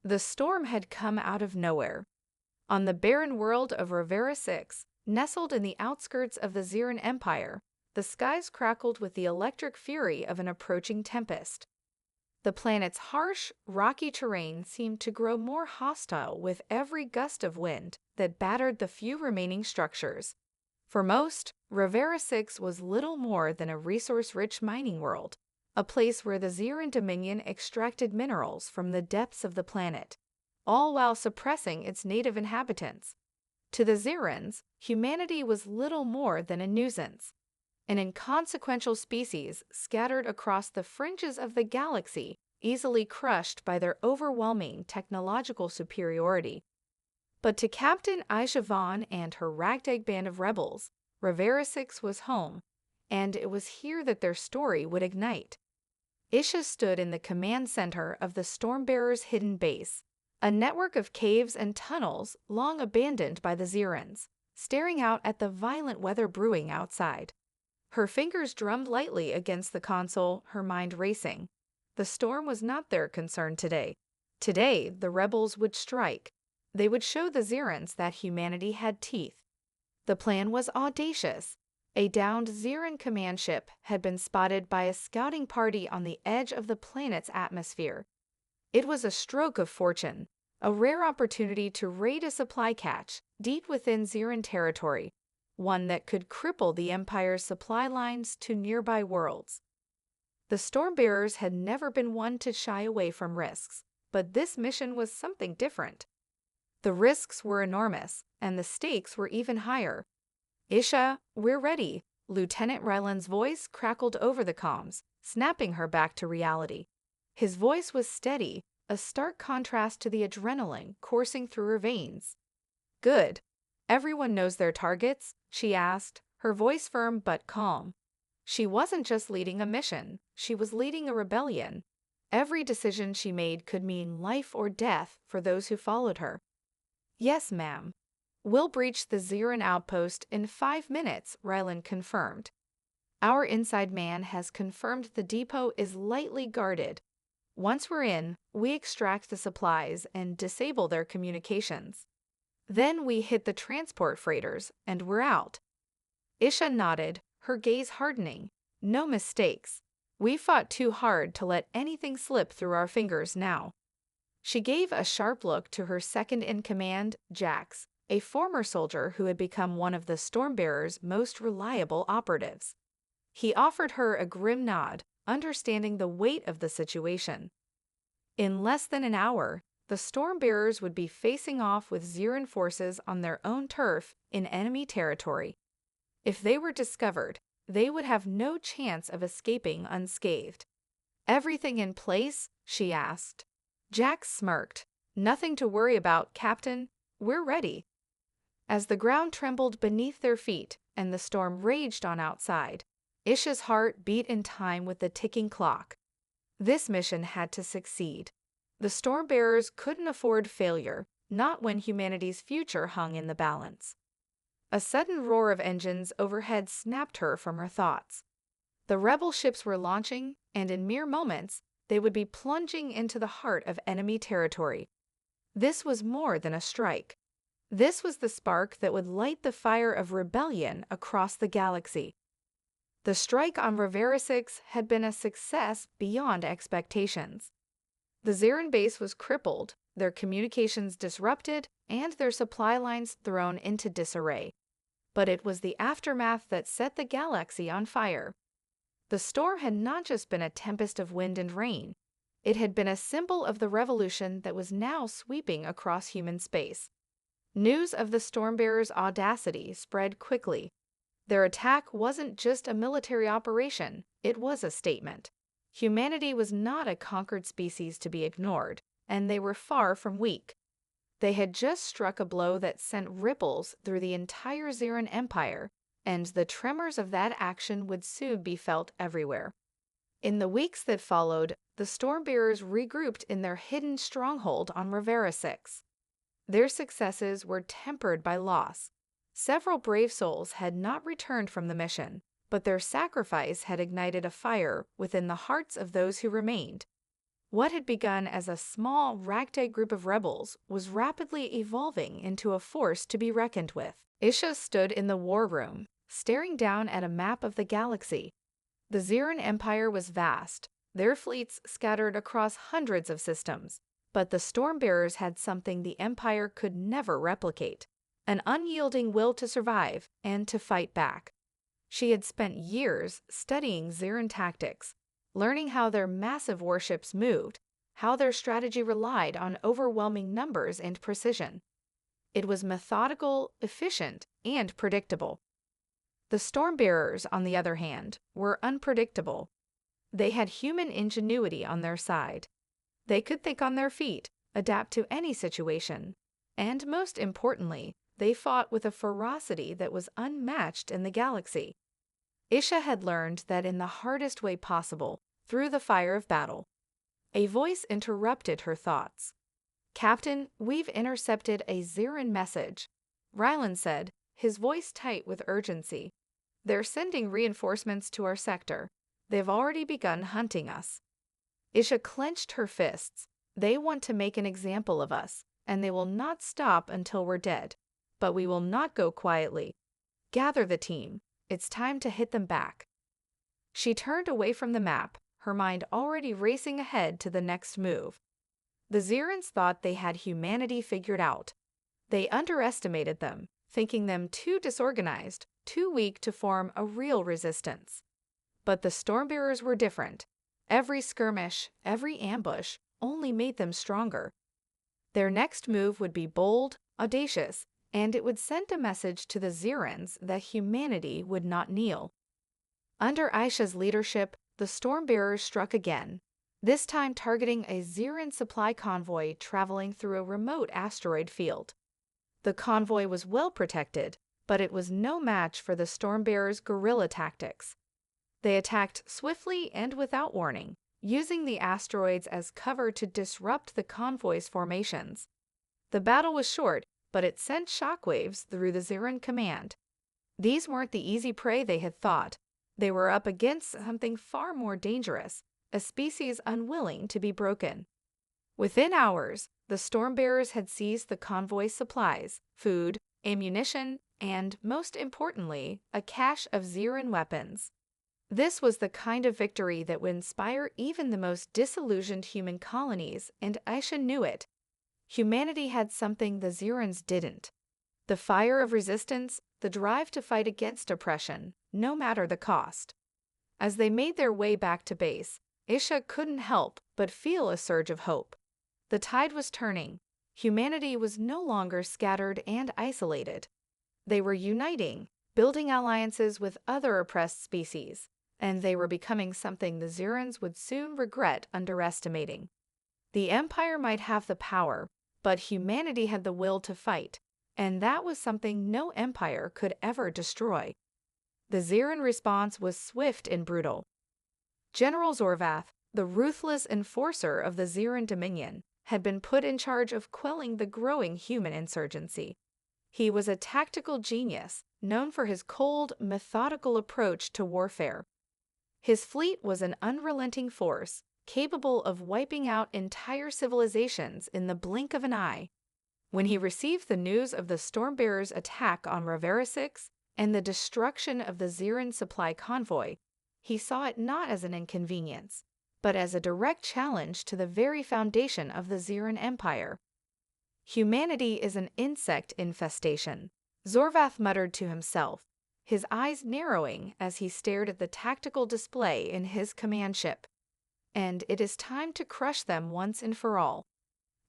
The storm had come out of nowhere. On the barren world of Rivera 6, nestled in the outskirts of the Xeran Empire, the skies crackled with the electric fury of an approaching tempest. The planet's harsh, rocky terrain seemed to grow more hostile with every gust of wind that battered the few remaining structures. For most, Rivera 6 was little more than a resource-rich mining world, a place where the Xeran Dominion extracted minerals from the depths of the planet, all while suppressing its native inhabitants. To the Xerans, humanity was little more than a nuisance, an inconsequential species scattered across the fringes of the galaxy, easily crushed by their overwhelming technological superiority. But to Captain HFY and her ragtag band of rebels, Rivera 6 was home, and it was here that their story would ignite. Isha stood in the command center of the Stormbearers' hidden base, a network of caves and tunnels long abandoned by the Xerans, staring out at the violent weather brewing outside. Her fingers drummed lightly against the console, her mind racing. The storm was not their concern today. Today, the rebels would strike. They would show the Xerans that humanity had teeth. The plan was audacious. A downed Xeran command ship had been spotted by a scouting party on the edge of the planet's atmosphere. It was a stroke of fortune, a rare opportunity to raid a supply cache deep within Xeran territory, one that could cripple the Empire's supply lines to nearby worlds. The Stormbearers had never been one to shy away from risks, but this mission was something different. The risks were enormous, and the stakes were even higher. "Isha, we're ready," Lieutenant Ryland's voice crackled over the comms, snapping her back to reality. His voice was steady, a stark contrast to the adrenaline coursing through her veins. "Good. Everyone knows their targets?" she asked, her voice firm but calm. She wasn't just leading a mission, she was leading a rebellion. Every decision she made could mean life or death for those who followed her. "Yes, ma'am. We'll breach the Xeran outpost in 5 minutes," Ryland confirmed. "Our inside man has confirmed the depot is lightly guarded. Once we're in, we extract the supplies and disable their communications. Then we hit the transport freighters, and we're out." Isha nodded, her gaze hardening. "No mistakes. We fought too hard to let anything slip through our fingers now." She gave a sharp look to her second-in-command, Jax, a former soldier who had become one of the Stormbearers' most reliable operatives. He offered her a grim nod, understanding the weight of the situation. In less than an hour, the Stormbearers would be facing off with Xeran forces on their own turf in enemy territory. If they were discovered, they would have no chance of escaping unscathed. "Everything in place?" she asked. Jax smirked. "Nothing to worry about, Captain. We're ready." As the ground trembled beneath their feet and the storm raged on outside, Isha's heart beat in time with the ticking clock. This mission had to succeed. The Stormbearers couldn't afford failure, not when humanity's future hung in the balance. A sudden roar of engines overhead snapped her from her thoughts. The rebel ships were launching, and in mere moments, they would be plunging into the heart of enemy territory. This was more than a strike. This was the spark that would light the fire of rebellion across the galaxy. The strike on Rivera 6 had been a success beyond expectations. The Xeran base was crippled, their communications disrupted, and their supply lines thrown into disarray. But it was the aftermath that set the galaxy on fire. The storm had not just been a tempest of wind and rain. It had been a symbol of the revolution that was now sweeping across human space. News of the Stormbearers' audacity spread quickly. Their attack wasn't just a military operation, it was a statement. Humanity was not a conquered species to be ignored, and they were far from weak. They had just struck a blow that sent ripples through the entire Xeran Empire, and the tremors of that action would soon be felt everywhere. In the weeks that followed, the Stormbearers regrouped in their hidden stronghold on Rivera 6. Their successes were tempered by loss. Several brave souls had not returned from the mission, but their sacrifice had ignited a fire within the hearts of those who remained. What had begun as a small, ragtag group of rebels was rapidly evolving into a force to be reckoned with. Isha stood in the war room, staring down at a map of the galaxy. The Ziran Empire was vast, their fleets scattered across hundreds of systems, but the Stormbearers had something the Empire could never replicate: an unyielding will to survive and to fight back. She had spent years studying Ziran tactics, learning how their massive warships moved, how their strategy relied on overwhelming numbers and precision. It was methodical, efficient, and predictable. The Stormbearers, on the other hand, were unpredictable. They had human ingenuity on their side. They could think on their feet, adapt to any situation, and most importantly, they fought with a ferocity that was unmatched in the galaxy. Isha had learned that in the hardest way possible, through the fire of battle. A voice interrupted her thoughts. "Captain, we've intercepted a Ziran message," Rylan said, his voice tight with urgency. "They're sending reinforcements to our sector. They've already begun hunting us." Isha clenched her fists. "They want to make an example of us, and they will not stop until we're dead. But we will not go quietly. Gather the team. It's time to hit them back." She turned away from the map, her mind already racing ahead to the next move. The Zirans thought they had humanity figured out. They underestimated them, thinking them too disorganized, too weak to form a real resistance. But the Stormbearers were different. Every skirmish, every ambush, only made them stronger. Their next move would be bold, audacious, and it would send a message to the Zirans that humanity would not kneel. Under Aisha's leadership, the Stormbearers struck again, this time targeting a Ziran supply convoy traveling through a remote asteroid field. The convoy was well protected, but it was no match for the Stormbearers' guerrilla tactics. They attacked swiftly and without warning, using the asteroids as cover to disrupt the convoy's formations. The battle was short, but it sent shockwaves through the Ziran command. These weren't the easy prey they had thought. They were up against something far more dangerous, a species unwilling to be broken. Within hours, the Stormbearers had seized the convoy's supplies, food, ammunition, and, most importantly, a cache of Ziran weapons. This was the kind of victory that would inspire even the most disillusioned human colonies, and Aisha knew it. Humanity had something the Zirans didn't: the fire of resistance, the drive to fight against oppression, no matter the cost. As they made their way back to base, Isha couldn't help but feel a surge of hope. The tide was turning. Humanity was no longer scattered and isolated. They were uniting, building alliances with other oppressed species, and they were becoming something the Zirans would soon regret underestimating. The Empire might have the power, but humanity had the will to fight, and that was something no empire could ever destroy. The Ziran response was swift and brutal. General Zorvath, the ruthless enforcer of the Ziran Dominion, had been put in charge of quelling the growing human insurgency. He was a tactical genius, known for his cold, methodical approach to warfare. His fleet was an unrelenting force, capable of wiping out entire civilizations in the blink of an eye. When he received the news of the Stormbearers' attack on Rivera 6 and the destruction of the Ziran supply convoy, he saw it not as an inconvenience, but as a direct challenge to the very foundation of the Ziran Empire. "Humanity is an insect infestation," Zorvath muttered to himself, his eyes narrowing as he stared at the tactical display in his command ship. "And it is time to crush them once and for all."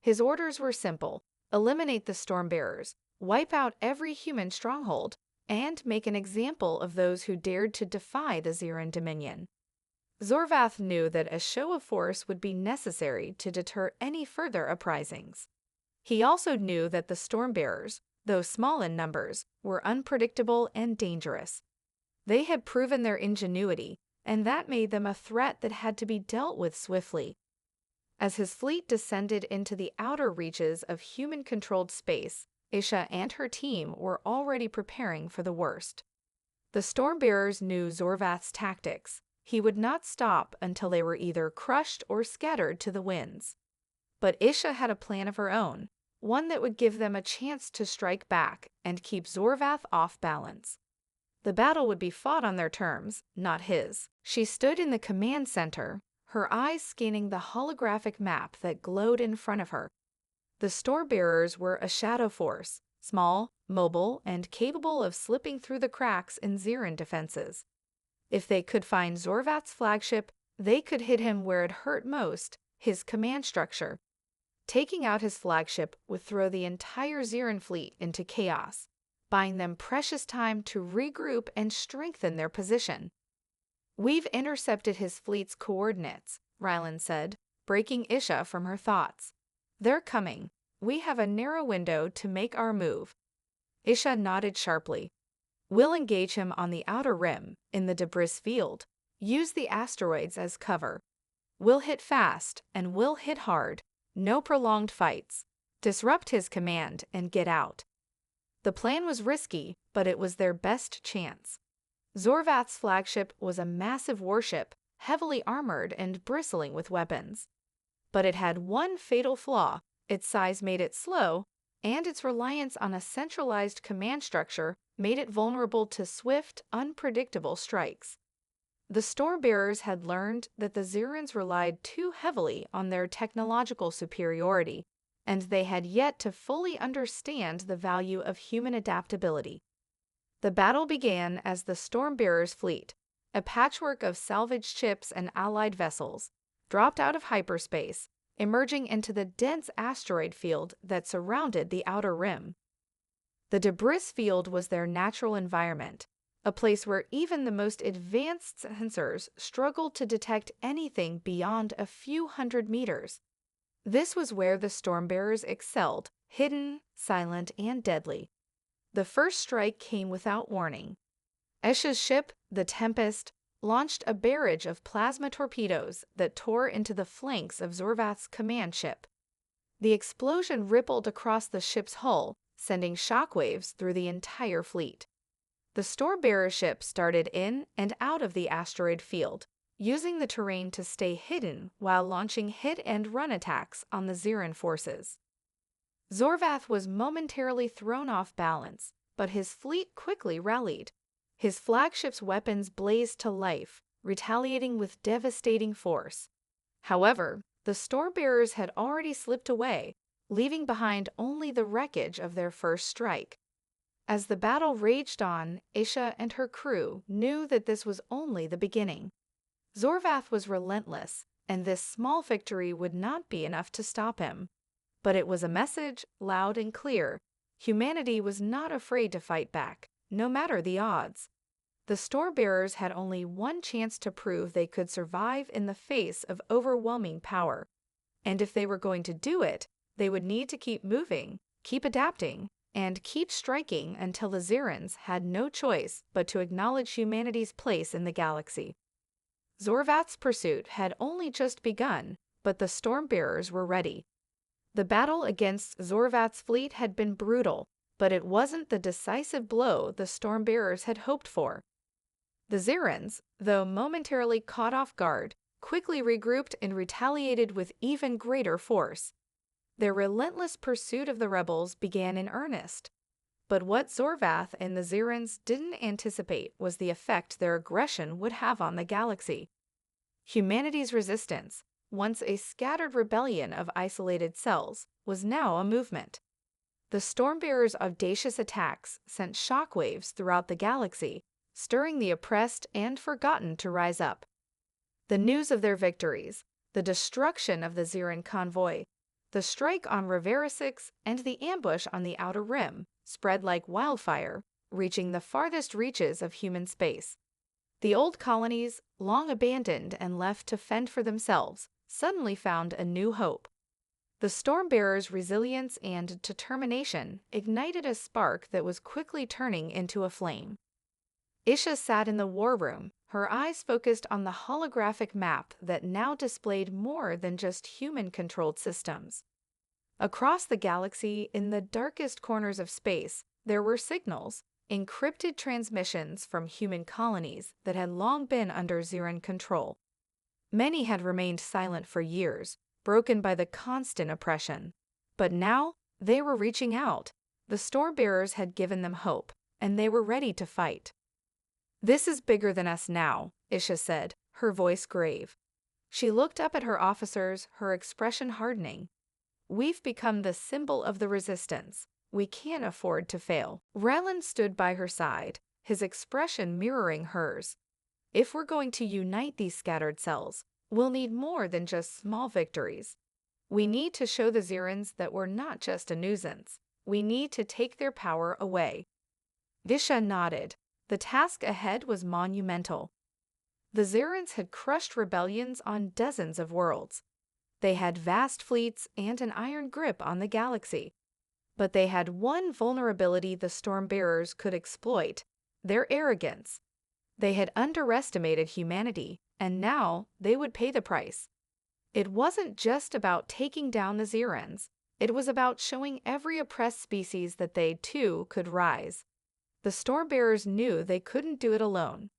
His orders were simple: eliminate the Stormbearers, wipe out every human stronghold, and make an example of those who dared to defy the Ziran Dominion. Zorvath knew that a show of force would be necessary to deter any further uprisings. He also knew that the Stormbearers, though small in numbers, were unpredictable and dangerous. They had proven their ingenuity, and that made them a threat that had to be dealt with swiftly. As his fleet descended into the outer reaches of human-controlled space, Isha and her team were already preparing for the worst. The Stormbearers knew Zorvath's tactics. He would not stop until they were either crushed or scattered to the winds. But Isha had a plan of her own, one that would give them a chance to strike back and keep Zorvath off balance. The battle would be fought on their terms, not his. She stood in the command center, her eyes scanning the holographic map that glowed in front of her. The Stormbearers were a shadow force, small, mobile, and capable of slipping through the cracks in Zirin defenses. If they could find Zorvath's flagship, they could hit him where it hurt most, his command structure. Taking out his flagship would throw the entire Zirin fleet into chaos, buying them precious time to regroup and strengthen their position. "We've intercepted his fleet's coordinates," Rylan said, breaking Isha from her thoughts. "They're coming. We have a narrow window to make our move." Isha nodded sharply. "We'll engage him on the outer rim, in the debris field. Use the asteroids as cover. We'll hit fast, and we'll hit hard. No prolonged fights. Disrupt his command and get out." The plan was risky, but it was their best chance. Zorvath's flagship was a massive warship, heavily armored and bristling with weapons. But it had one fatal flaw: its size made it slow, and its reliance on a centralized command structure made it vulnerable to swift, unpredictable strikes. The Stormbearers had learned that the Zirans relied too heavily on their technological superiority, and they had yet to fully understand the value of human adaptability. The battle began as the Stormbearers' fleet, a patchwork of salvaged ships and allied vessels, dropped out of hyperspace, emerging into the dense asteroid field that surrounded the outer rim. The debris field was their natural environment, a place where even the most advanced sensors struggled to detect anything beyond a few hundred meters. This was where the Stormbearers excelled, hidden, silent, and deadly. The first strike came without warning. Esha's ship, the Tempest, launched a barrage of plasma torpedoes that tore into the flanks of Zorvath's command ship. The explosion rippled across the ship's hull, sending shockwaves through the entire fleet. The Stormbearer ship started in and out of the asteroid field, using the terrain to stay hidden while launching hit-and-run attacks on the Zirin forces. Zorvath was momentarily thrown off balance, but his fleet quickly rallied. His flagship's weapons blazed to life, retaliating with devastating force. However, the Stormbearers had already slipped away, leaving behind only the wreckage of their first strike. As the battle raged on, Isha and her crew knew that this was only the beginning. Zorvath was relentless, and this small victory would not be enough to stop him. But it was a message, loud and clear. Humanity was not afraid to fight back, no matter the odds. The Stormbearers had only one chance to prove they could survive in the face of overwhelming power. And if they were going to do it, they would need to keep moving, keep adapting, and keep striking until the Zirans had no choice but to acknowledge humanity's place in the galaxy. Zorvath's pursuit had only just begun, but the Stormbearers were ready. The battle against Zorvath's fleet had been brutal, but it wasn't the decisive blow the Stormbearers had hoped for. The Zirans, though momentarily caught off guard, quickly regrouped and retaliated with even greater force. Their relentless pursuit of the rebels began in earnest. But what Zorvath and the Zirans didn't anticipate was the effect their aggression would have on the galaxy. Humanity's resistance, once a scattered rebellion of isolated cells, was now a movement. The Stormbearers' audacious attacks sent shockwaves throughout the galaxy, stirring the oppressed and forgotten to rise up. The news of their victories, the destruction of the Zirin convoy, the strike on Rivera 6, and the ambush on the Outer Rim spread like wildfire, reaching the farthest reaches of human space. The old colonies, long abandoned and left to fend for themselves, suddenly found a new hope. The Stormbearers' resilience and determination ignited a spark that was quickly turning into a flame. Isha sat in the war room, her eyes focused on the holographic map that now displayed more than just human-controlled systems. Across the galaxy, in the darkest corners of space, there were signals, encrypted transmissions from human colonies that had long been under Ziran control. Many had remained silent for years, broken by the constant oppression. But now, they were reaching out. The Stormbearers had given them hope, and they were ready to fight. "This is bigger than us now," Isha said, her voice grave. She looked up at her officers, her expression hardening. "We've become the symbol of the resistance. We can't afford to fail." Raylan stood by her side, his expression mirroring hers. "If we're going to unite these scattered cells, we'll need more than just small victories. We need to show the Zirans that we're not just a nuisance. We need to take their power away." Isha nodded. The task ahead was monumental. The Zirans had crushed rebellions on dozens of worlds. They had vast fleets and an iron grip on the galaxy. But they had one vulnerability the Stormbearers could exploit: their arrogance. They had underestimated humanity, and now they would pay the price. It wasn't just about taking down the Zirans. It was about showing every oppressed species that they, too, could rise. The Stormbearers knew they couldn't do it alone.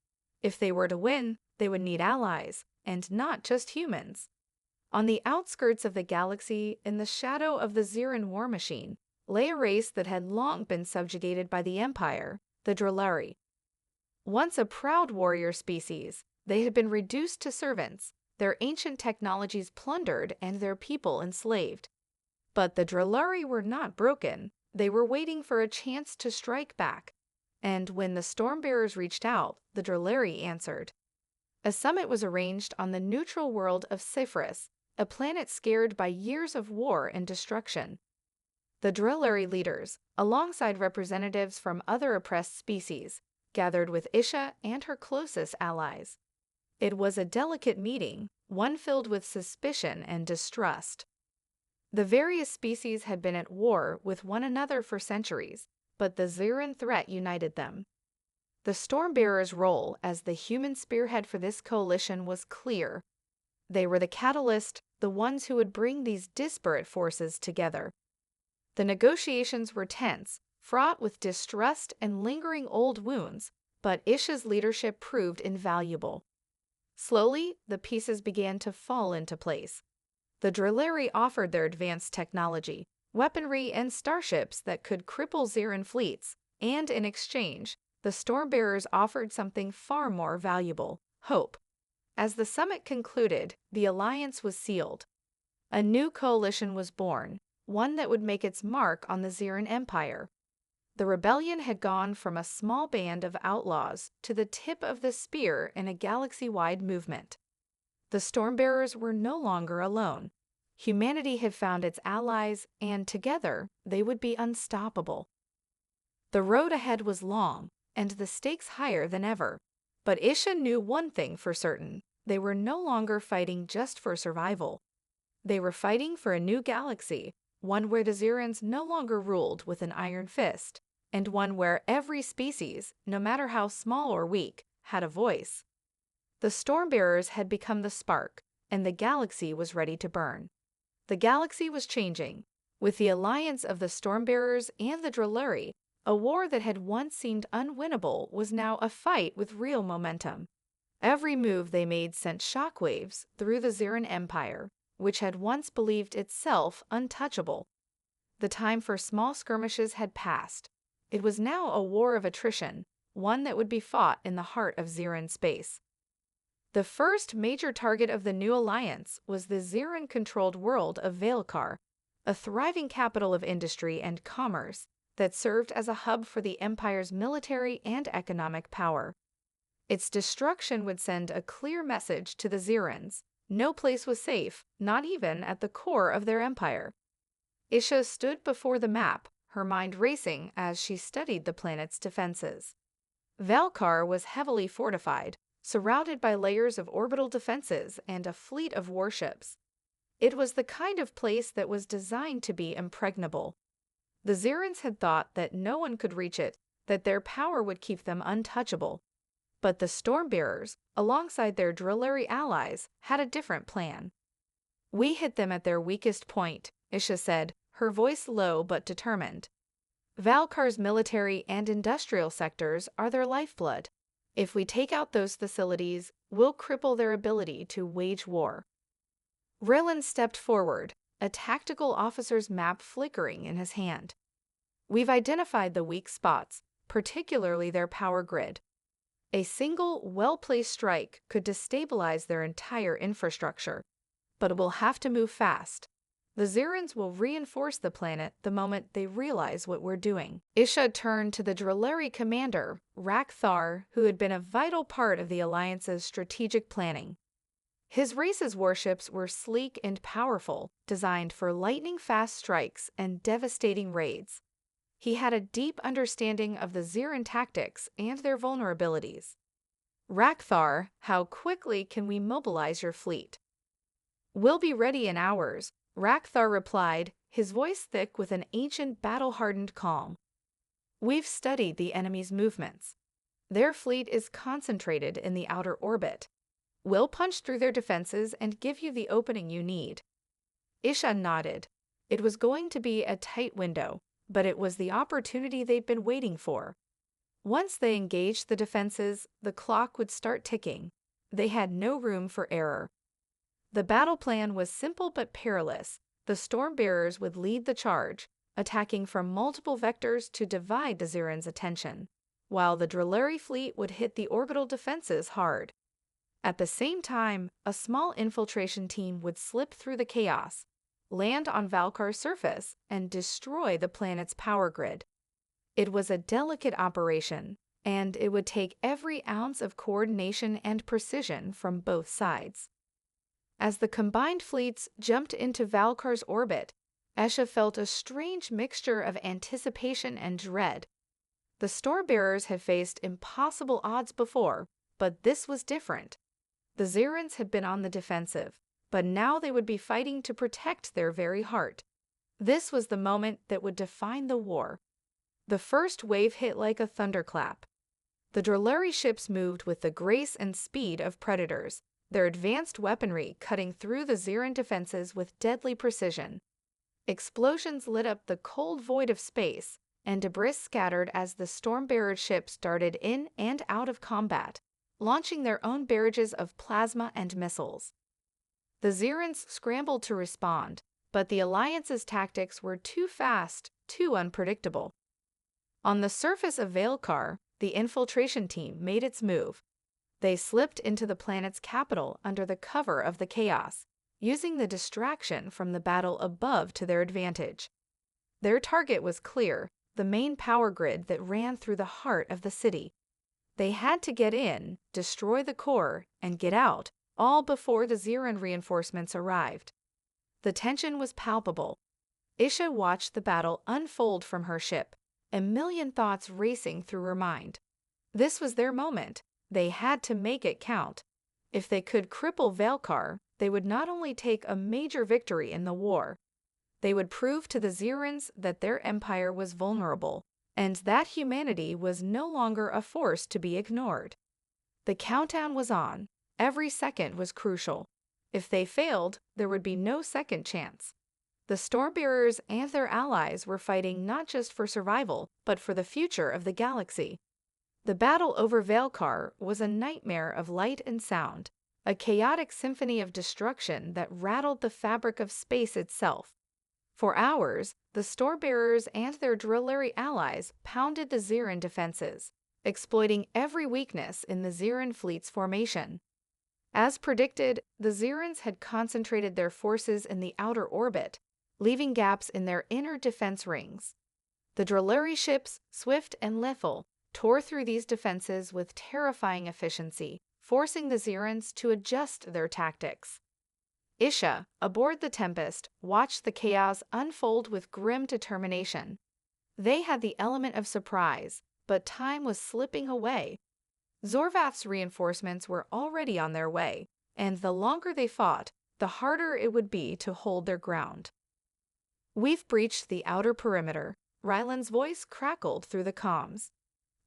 If they were to win, they would need allies, and not just humans. On the outskirts of the galaxy, in the shadow of the Ziran war machine, lay a race that had long been subjugated by the Empire, the Drillari. Once a proud warrior species, they had been reduced to servants, their ancient technologies plundered and their people enslaved. But the Drillari were not broken. They were waiting for a chance to strike back. And when the Stormbearers reached out, the Drillari answered. A summit was arranged on the neutral world of Cypherus, a planet scarred by years of war and destruction. The Drillari leaders, alongside representatives from other oppressed species, gathered with Isha and her closest allies. It was a delicate meeting, one filled with suspicion and distrust. The various species had been at war with one another for centuries, but the Ziran threat united them. The Stormbearers' role as the human spearhead for this coalition was clear. They were the catalyst, the ones who would bring these disparate forces together. The negotiations were tense, fraught with distrust and lingering old wounds, but Isha's leadership proved invaluable. Slowly, the pieces began to fall into place. The Drillari offered their advanced technology, weaponry, and starships that could cripple Ziran fleets, and in exchange, the Stormbearers offered something far more valuable: hope. As the summit concluded, the alliance was sealed. A new coalition was born, one that would make its mark on the Ziran Empire. The rebellion had gone from a small band of outlaws to the tip of the spear in a galaxy-wide movement. The Stormbearers were no longer alone. Humanity had found its allies, and together they would be unstoppable. The road ahead was long, and the stakes higher than ever. But Isha knew one thing for certain: they were no longer fighting just for survival. They were fighting for a new galaxy, one where the Zirans no longer ruled with an iron fist, and one where every species, no matter how small or weak, had a voice. The Stormbearers had become the spark, and the galaxy was ready to burn. The galaxy was changing. With the alliance of the Stormbearers and the Drillari, a war that had once seemed unwinnable was now a fight with real momentum. Every move they made sent shockwaves through the Ziran Empire, which had once believed itself untouchable. The time for small skirmishes had passed. It was now a war of attrition, one that would be fought in the heart of Ziran space. The first major target of the new alliance was the Ziran-controlled world of Valkar, a thriving capital of industry and commerce that served as a hub for the Empire's military and economic power. Its destruction would send a clear message to the Zirans: no place was safe, not even at the core of their empire. Isha stood before the map, her mind racing as she studied the planet's defenses. Valkar was heavily fortified, surrounded by layers of orbital defenses and a fleet of warships. It was the kind of place that was designed to be impregnable. The Zirans had thought that no one could reach it, that their power would keep them untouchable. But the Stormbearers, alongside their Drillari allies, had a different plan. "We hit them at their weakest point," Isha said, her voice low but determined. Valkar's military and industrial sectors are their lifeblood. If we take out those facilities, we'll cripple their ability to wage war. Raylan stepped forward, a tactical officer's map flickering in his hand. We've identified the weak spots, particularly their power grid. A single, well-placed strike could destabilize their entire infrastructure, but it will have to move fast. The Zirans will reinforce the planet the moment they realize what we're doing. Isha turned to the Drillari commander, Rakthar, who had been a vital part of the Alliance's strategic planning. His race's warships were sleek and powerful, designed for lightning-fast strikes and devastating raids. He had a deep understanding of the Ziran tactics and their vulnerabilities. Rakthar, how quickly can we mobilize your fleet? We'll be ready in hours, Rakthar replied, his voice thick with an ancient battle-hardened calm. We've studied the enemy's movements. Their fleet is concentrated in the outer orbit. We'll punch through their defenses and give you the opening you need. Isha nodded. It was going to be a tight window, but it was the opportunity they'd been waiting for. Once they engaged the defenses, the clock would start ticking. They had no room for error. The battle plan was simple but perilous. The Stormbearers would lead the charge, attacking from multiple vectors to divide the Zirans' attention, while the Drillari fleet would hit the orbital defenses hard. At the same time, a small infiltration team would slip through the chaos, land on Valkar's surface, and destroy the planet's power grid. It was a delicate operation, and it would take every ounce of coordination and precision from both sides. As the combined fleets jumped into Valkar's orbit, Esha felt a strange mixture of anticipation and dread. The Stormbearers had faced impossible odds before, but this was different. The Zirans had been on the defensive, but now they would be fighting to protect their very heart. This was the moment that would define the war. The first wave hit like a thunderclap. The Drillari ships moved with the grace and speed of predators, their advanced weaponry cutting through the Ziran defenses with deadly precision. Explosions lit up the cold void of space, and debris scattered as the Stormbearer ships darted in and out of combat, launching their own barrages of plasma and missiles. The Zirans scrambled to respond, but the Alliance's tactics were too fast, too unpredictable. On the surface of Valkar, the infiltration team made its move. They slipped into the planet's capital under the cover of the chaos, using the distraction from the battle above to their advantage. Their target was clear, the main power grid that ran through the heart of the city. They had to get in, destroy the core, and get out, all before the Ziran reinforcements arrived. The tension was palpable. Isha watched the battle unfold from her ship, a million thoughts racing through her mind. This was their moment. They had to make it count. If they could cripple Valkar, they would not only take a major victory in the war, they would prove to the Zirans that their empire was vulnerable, and that humanity was no longer a force to be ignored. The countdown was on. Every second was crucial. If they failed, there would be no second chance. The Stormbearers and their allies were fighting not just for survival, but for the future of the galaxy. The battle over Valkar was a nightmare of light and sound, a chaotic symphony of destruction that rattled the fabric of space itself. For hours, the Stormbearers and their Drillari allies pounded the Ziran defenses, exploiting every weakness in the Ziran fleet's formation. As predicted, the Zirans had concentrated their forces in the outer orbit, leaving gaps in their inner defense rings. The Drillari ships, swift and lethal, tore through these defenses with terrifying efficiency, forcing the Zirans to adjust their tactics. Isha, aboard the Tempest, watched the chaos unfold with grim determination. They had the element of surprise, but time was slipping away. Zorvath's reinforcements were already on their way, and the longer they fought, the harder it would be to hold their ground. We've breached the outer perimeter. Ryland's voice crackled through the comms.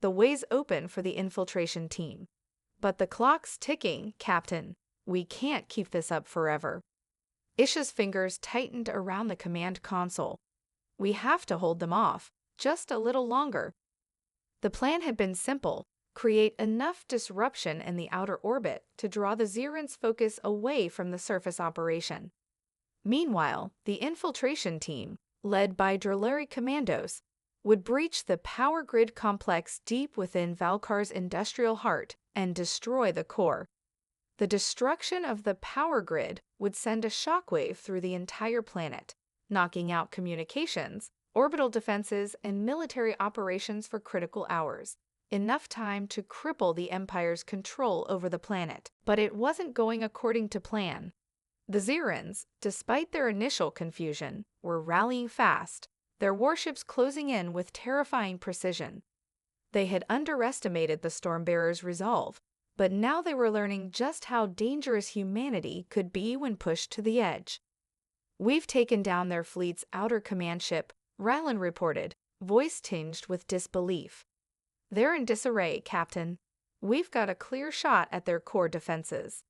The way's open for the infiltration team. But the clock's ticking, Captain. We can't keep this up forever. Isha's fingers tightened around the command console. We have to hold them off. just a little longer. The plan had been simple: create enough disruption in the outer orbit to draw the Zirans' focus away from the surface operation. Meanwhile, the infiltration team, led by Drillari commandos, would breach the power grid complex deep within Valkar's industrial heart and destroy the core. The destruction of the power grid would send a shockwave through the entire planet, knocking out communications, orbital defenses, and military operations for critical hours, enough time to cripple the Empire's control over the planet. But it wasn't going according to plan. The Zirans, despite their initial confusion, were rallying fast, their warships closing in with terrifying precision. They had underestimated the Stormbearers' resolve, but now they were learning just how dangerous humanity could be when pushed to the edge. "We've taken down their fleet's outer command ship," Rylan reported, voice tinged with disbelief. "They're in disarray, Captain. We've got a clear shot at their core defenses."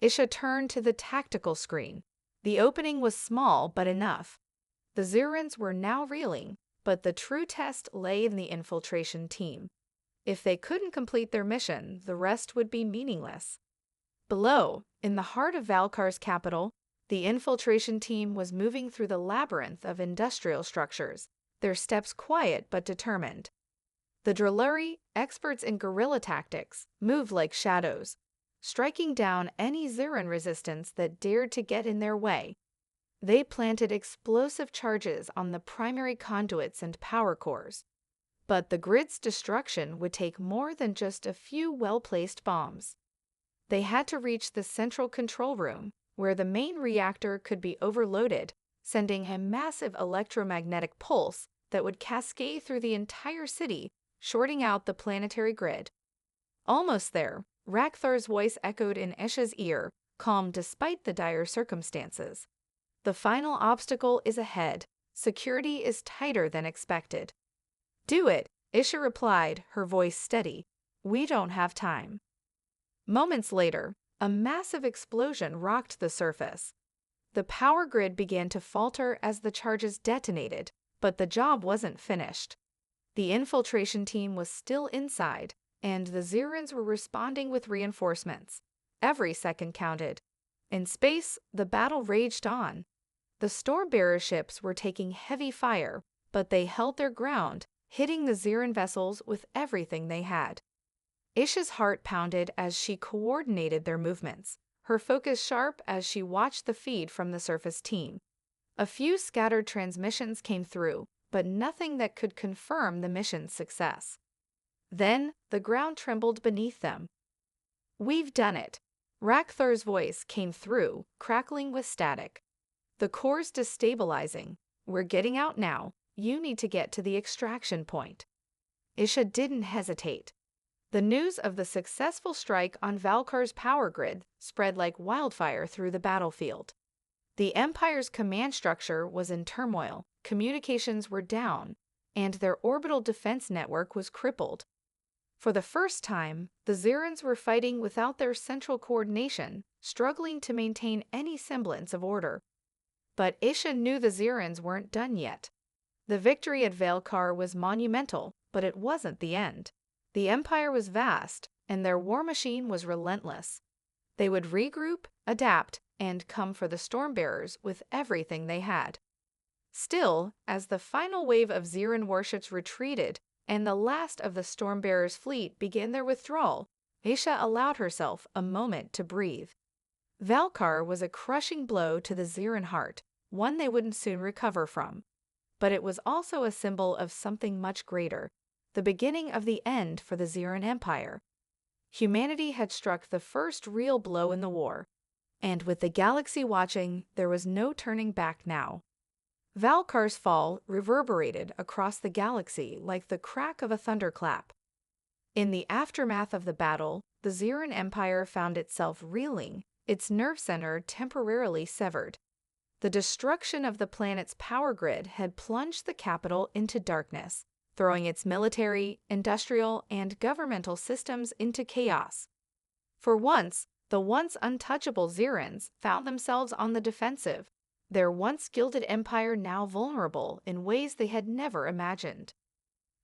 Isha turned to the tactical screen. The opening was small but enough. The Zirans were now reeling, but the true test lay in the infiltration team. If they couldn't complete their mission, the rest would be meaningless. Below, in the heart of Valkar's capital, the infiltration team was moving through the labyrinth of industrial structures, their steps quiet but determined. The Drillari, experts in guerrilla tactics, moved like shadows, striking down any Ziran resistance that dared to get in their way. They planted explosive charges on the primary conduits and power cores. But the grid's destruction would take more than just a few well-placed bombs. They had to reach the central control room, where the main reactor could be overloaded, sending a massive electromagnetic pulse that would cascade through the entire city, shorting out the planetary grid. Almost there, Rakthar's voice echoed in Isha's ear, calm despite the dire circumstances. "The final obstacle is ahead. Security is tighter than expected." "Do it," Isha replied, her voice steady. "We don't have time." Moments later, a massive explosion rocked the surface. The power grid began to falter as the charges detonated, but the job wasn't finished. The infiltration team was still inside, and the Zirans were responding with reinforcements. Every second counted. In space, the battle raged on. The Stormbearer ships were taking heavy fire, but they held their ground, hitting the Ziran vessels with everything they had. Isha's heart pounded as she coordinated their movements, her focus sharp as she watched the feed from the surface team. A few scattered transmissions came through, but nothing that could confirm the mission's success. Then the ground trembled beneath them. "We've done it." Rakthar's voice came through, crackling with static. "The core's destabilizing. We're getting out now. You need to get to the extraction point." Isha didn't hesitate. The news of the successful strike on Valkar's power grid spread like wildfire through the battlefield. The Empire's command structure was in turmoil, communications were down, and their orbital defense network was crippled. For the first time, the Zirans were fighting without their central coordination, struggling to maintain any semblance of order. But Isha knew the Zirans weren't done yet. The victory at Valkar was monumental, but it wasn't the end. The Empire was vast, and their war machine was relentless. They would regroup, adapt, and come for the Stormbearers with everything they had. Still, as the final wave of Ziran warships retreated and the last of the Stormbearers' fleet began their withdrawal, Isha allowed herself a moment to breathe. Valkar was a crushing blow to the Ziran heart, one they wouldn't soon recover from. But it was also a symbol of something much greater, the beginning of the end for the Ziran Empire. Humanity had struck the first real blow in the war, and with the galaxy watching, there was no turning back now. Valkar's fall reverberated across the galaxy like the crack of a thunderclap. In the aftermath of the battle, the Ziran Empire found itself reeling, its nerve center temporarily severed. The destruction of the planet's power grid had plunged the capital into darkness, throwing its military, industrial, and governmental systems into chaos. For once, the once untouchable Zirans found themselves on the defensive, their once gilded empire now vulnerable in ways they had never imagined.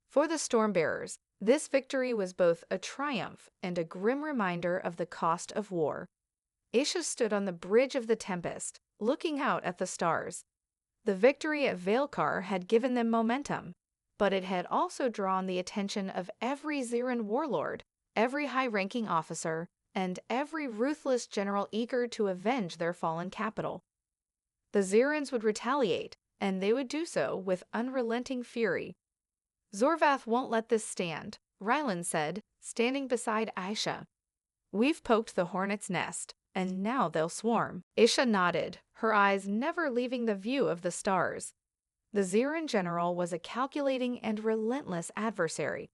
For the Stormbearers, this victory was both a triumph and a grim reminder of the cost of war. Isha stood on the bridge of the Tempest, looking out at the stars. The victory at Veilcar had given them momentum, but it had also drawn the attention of every Ziran warlord, every high-ranking officer, and every ruthless general eager to avenge their fallen capital. The Zirans would retaliate, and they would do so with unrelenting fury. "Zorvath won't let this stand," Rylan said, standing beside Aisha. "We've poked the hornet's nest, and now they'll swarm." Isha nodded, her eyes never leaving the view of the stars. The Ziran general was a calculating and relentless adversary.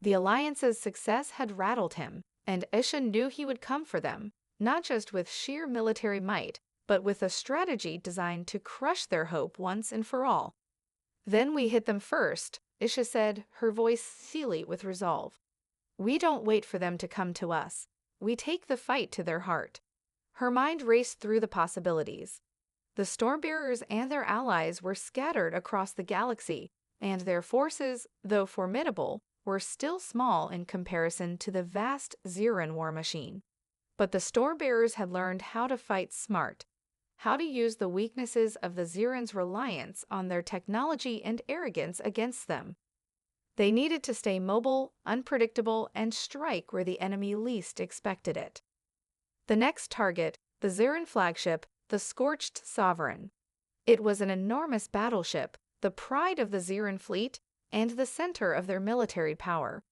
The Alliance's success had rattled him, and Isha knew he would come for them, not just with sheer military might, but with a strategy designed to crush their hope once and for all. "Then we hit them first," Isha said, her voice steely with resolve. "We don't wait for them to come to us. We take the fight to their heart." Her mind raced through the possibilities. The Stormbearers and their allies were scattered across the galaxy, and their forces, though formidable, were still small in comparison to the vast Ziran war machine. But the Stormbearers had learned how to fight smart, how to use the weaknesses of the Zirans' reliance on their technology and arrogance against them. They needed to stay mobile, unpredictable, and strike where the enemy least expected it. The next target, the Ziran flagship, the Scorched Sovereign. It was an enormous battleship, the pride of the Ziran fleet, and the center of their military power.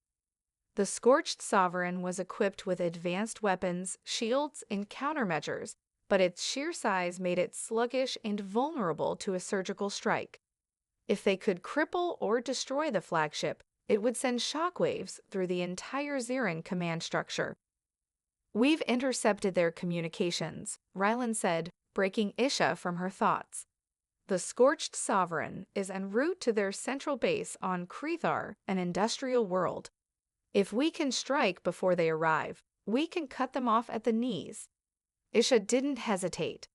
The Scorched Sovereign was equipped with advanced weapons, shields, and countermeasures, but its sheer size made it sluggish and vulnerable to a surgical strike. If they could cripple or destroy the flagship, it would send shockwaves through the entire Ziran command structure. "We've intercepted their communications," Rylan said, breaking Isha from her thoughts. "The Scorched Sovereign is en route to their central base on Krethar, an industrial world. If we can strike before they arrive, we can cut them off at the knees." Isha didn't hesitate.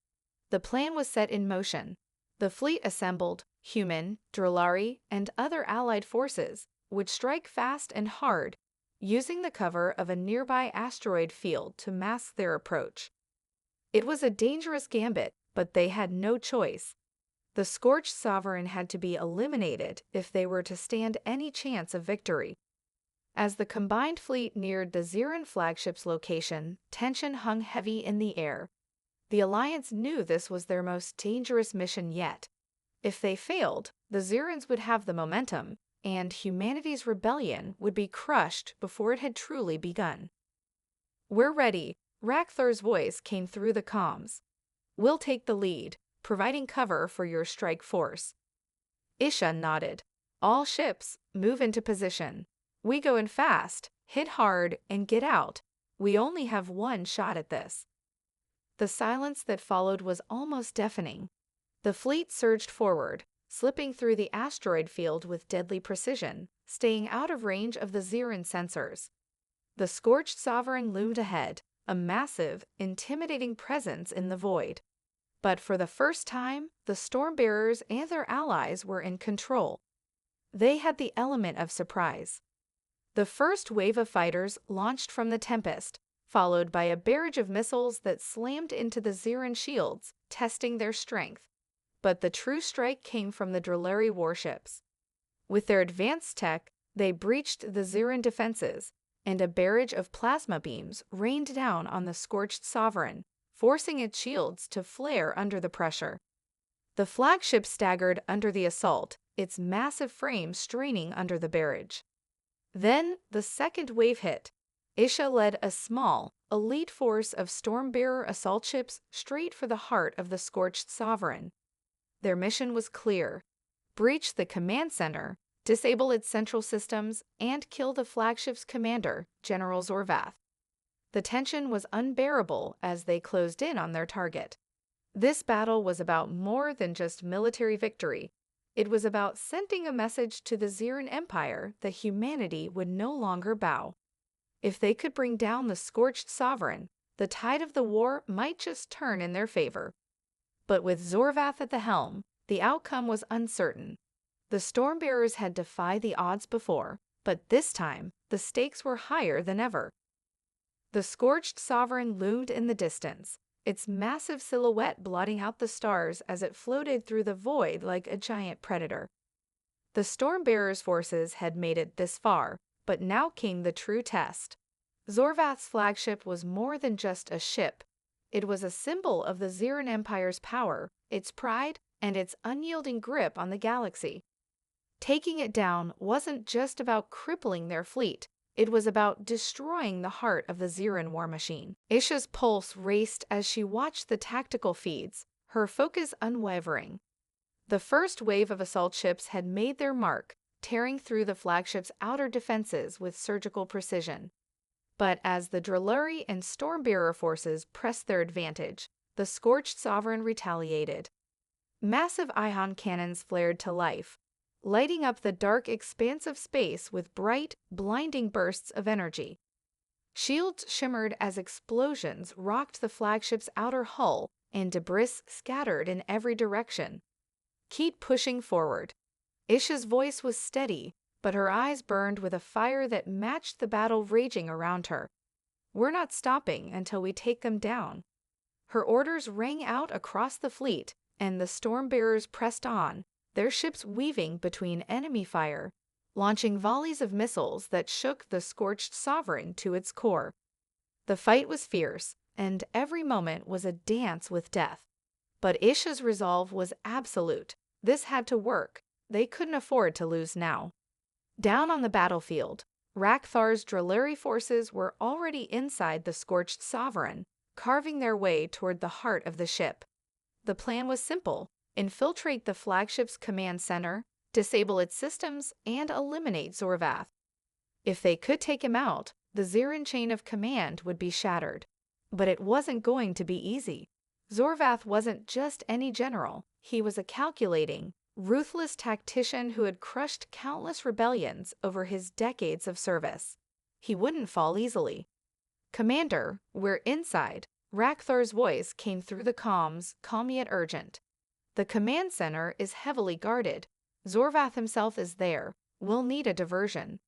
The plan was set in motion. The fleet assembled, human, Drillari, and other allied forces, would strike fast and hard, using the cover of a nearby asteroid field to mask their approach. It was a dangerous gambit, but they had no choice. The Scorched Sovereign had to be eliminated if they were to stand any chance of victory. As the combined fleet neared the Ziran flagship's location, tension hung heavy in the air. The Alliance knew this was their most dangerous mission yet. If they failed, the Zirans would have the momentum, and humanity's rebellion would be crushed before it had truly begun. "We're ready," Rakthur's voice came through the comms. "We'll take the lead, providing cover for your strike force." Isha nodded. "All ships, move into position. We go in fast, hit hard, and get out. We only have one shot at this." The silence that followed was almost deafening. The fleet surged forward, slipping through the asteroid field with deadly precision, staying out of range of the Ziran sensors. The Scorched Sovereign loomed ahead, a massive, intimidating presence in the void. But for the first time, the Stormbearers and their allies were in control. They had the element of surprise. The first wave of fighters launched from the Tempest, followed by a barrage of missiles that slammed into the Ziran shields, testing their strength. But the true strike came from the Drillari warships. With their advanced tech, they breached the Ziran defenses, and a barrage of plasma beams rained down on the Scorched Sovereign, forcing its shields to flare under the pressure. The flagship staggered under the assault, its massive frame straining under the barrage. Then the second wave hit. Isha led a small, elite force of Stormbearer assault ships straight for the heart of the Scorched Sovereign. Their mission was clear: breach the command center, disable its central systems, and kill the flagship's commander, General Zorvath. The tension was unbearable as they closed in on their target. This battle was about more than just military victory. It was about sending a message to the Ziran Empire that humanity would no longer bow. If they could bring down the Scorched Sovereign, the tide of the war might just turn in their favor. But with Zorvath at the helm, the outcome was uncertain. The Stormbearers had defied the odds before, but this time, the stakes were higher than ever. The Scorched Sovereign loomed in the distance, its massive silhouette blotting out the stars as it floated through the void like a giant predator. The Stormbearers' forces had made it this far, but now came the true test. Zorvath's flagship was more than just a ship. It was a symbol of the Xyran Empire's power, its pride, and its unyielding grip on the galaxy. Taking it down wasn't just about crippling their fleet, it was about destroying the heart of the Xyran war machine. Isha's pulse raced as she watched the tactical feeds, her focus unwavering. The first wave of assault ships had made their mark, tearing through the flagship's outer defenses with surgical precision. But as the Drilluri and Stormbearer forces pressed their advantage, the Scorched Sovereign retaliated. Massive ion cannons flared to life, lighting up the dark expanse of space with bright, blinding bursts of energy. Shields shimmered as explosions rocked the flagship's outer hull, and debris scattered in every direction. "Keep pushing forward." Isha's voice was steady, but her eyes burned with a fire that matched the battle raging around her. "We're not stopping until we take them down." Her orders rang out across the fleet, and the Stormbearers pressed on, their ships weaving between enemy fire, launching volleys of missiles that shook the Scorched Sovereign to its core. The fight was fierce, and every moment was a dance with death. But Isha's resolve was absolute. This had to work. They couldn't afford to lose now. Down on the battlefield, Rakthar's Drilluri forces were already inside the Scorched Sovereign, carving their way toward the heart of the ship. The plan was simple: infiltrate the flagship's command center, disable its systems, and eliminate Zorvath. If they could take him out, the Xyran chain of command would be shattered. But it wasn't going to be easy. Zorvath wasn't just any general. He was a calculating, ruthless tactician who had crushed countless rebellions over his decades of service. He wouldn't fall easily. "Commander, we're inside." Rakthar's voice came through the comms, calm yet urgent. "The command center is heavily guarded. Zorvath himself is there. We'll need a diversion."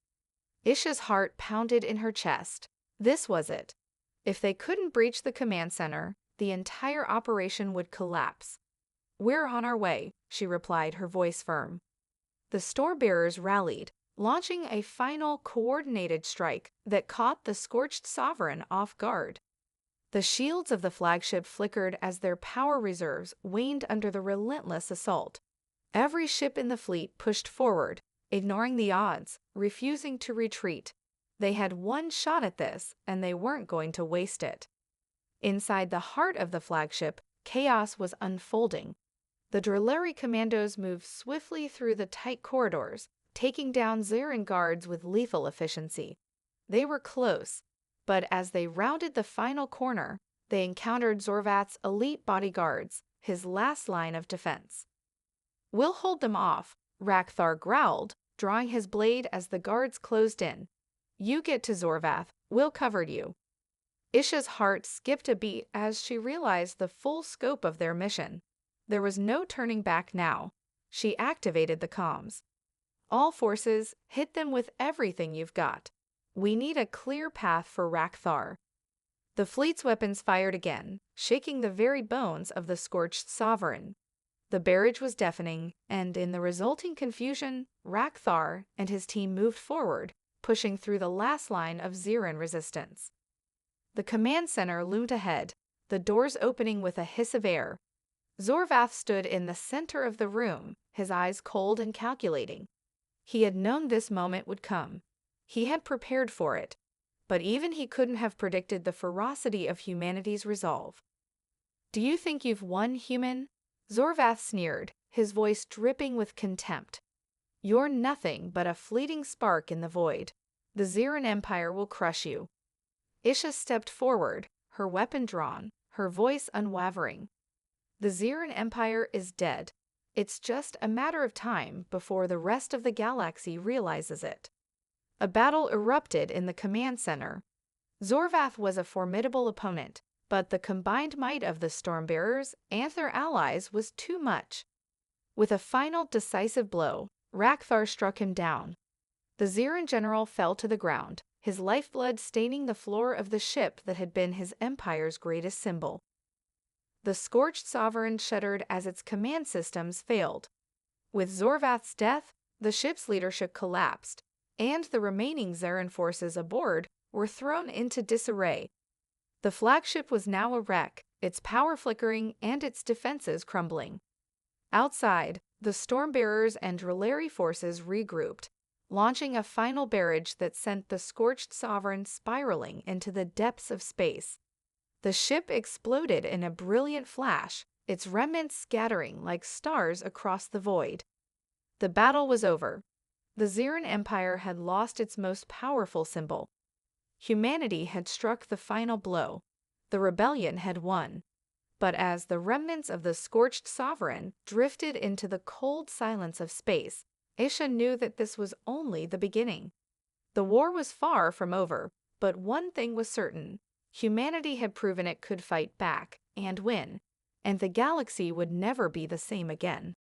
Isha's heart pounded in her chest. This was it. If they couldn't breach the command center, the entire operation would collapse. "We're on our way," she replied, her voice firm. The Stormbearers rallied, launching a final coordinated strike that caught the Scorched Sovereign off guard. The shields of the flagship flickered as their power reserves waned under the relentless assault. Every ship in the fleet pushed forward, ignoring the odds, refusing to retreat. They had one shot at this, and they weren't going to waste it. Inside the heart of the flagship, chaos was unfolding. The Drilluri commandos moved swiftly through the tight corridors, taking down Xyran guards with lethal efficiency. They were close, but as they rounded the final corner, they encountered Zorvath's elite bodyguards, his last line of defense. "We'll hold them off," Rakthar growled, drawing his blade as the guards closed in. "You get to Zorvath, we'll cover you." Isha's heart skipped a beat as she realized the full scope of their mission. There was no turning back now. She activated the comms. "All forces, hit them with everything you've got. We need a clear path for Rakthar." The fleet's weapons fired again, shaking the very bones of the Scorched Sovereign. The barrage was deafening, and in the resulting confusion, Rakthar and his team moved forward, pushing through the last line of Xyran resistance. The command center loomed ahead, the doors opening with a hiss of air. Zorvath stood in the center of the room, his eyes cold and calculating. He had known this moment would come. He had prepared for it, but even he couldn't have predicted the ferocity of humanity's resolve. "Do you think you've won, human?" Zorvath sneered, his voice dripping with contempt. "You're nothing but a fleeting spark in the void. The Xyran Empire will crush you." Isha stepped forward, her weapon drawn, her voice unwavering. "The Xyran Empire is dead. It's just a matter of time before the rest of the galaxy realizes it." A battle erupted in the command center. Zorvath was a formidable opponent, but the combined might of the Stormbearers and their allies was too much. With a final decisive blow, Rakthar struck him down. The Ziran general fell to the ground, his lifeblood staining the floor of the ship that had been his empire's greatest symbol. The Scorched Sovereign shuddered as its command systems failed. With Zorvath's death, the ship's leadership collapsed, and the remaining Zarin forces aboard were thrown into disarray. The flagship was now a wreck, its power flickering and its defenses crumbling. Outside, the Stormbearers and Releri forces regrouped, launching a final barrage that sent the Scorched Sovereign spiraling into the depths of space. The ship exploded in a brilliant flash, its remnants scattering like stars across the void. The battle was over. The Ziran Empire had lost its most powerful symbol. Humanity had struck the final blow. The rebellion had won. But as the remnants of the Scorched Sovereign drifted into the cold silence of space, Isha knew that this was only the beginning. The war was far from over, but one thing was certain. Humanity had proven it could fight back and win, and the galaxy would never be the same again.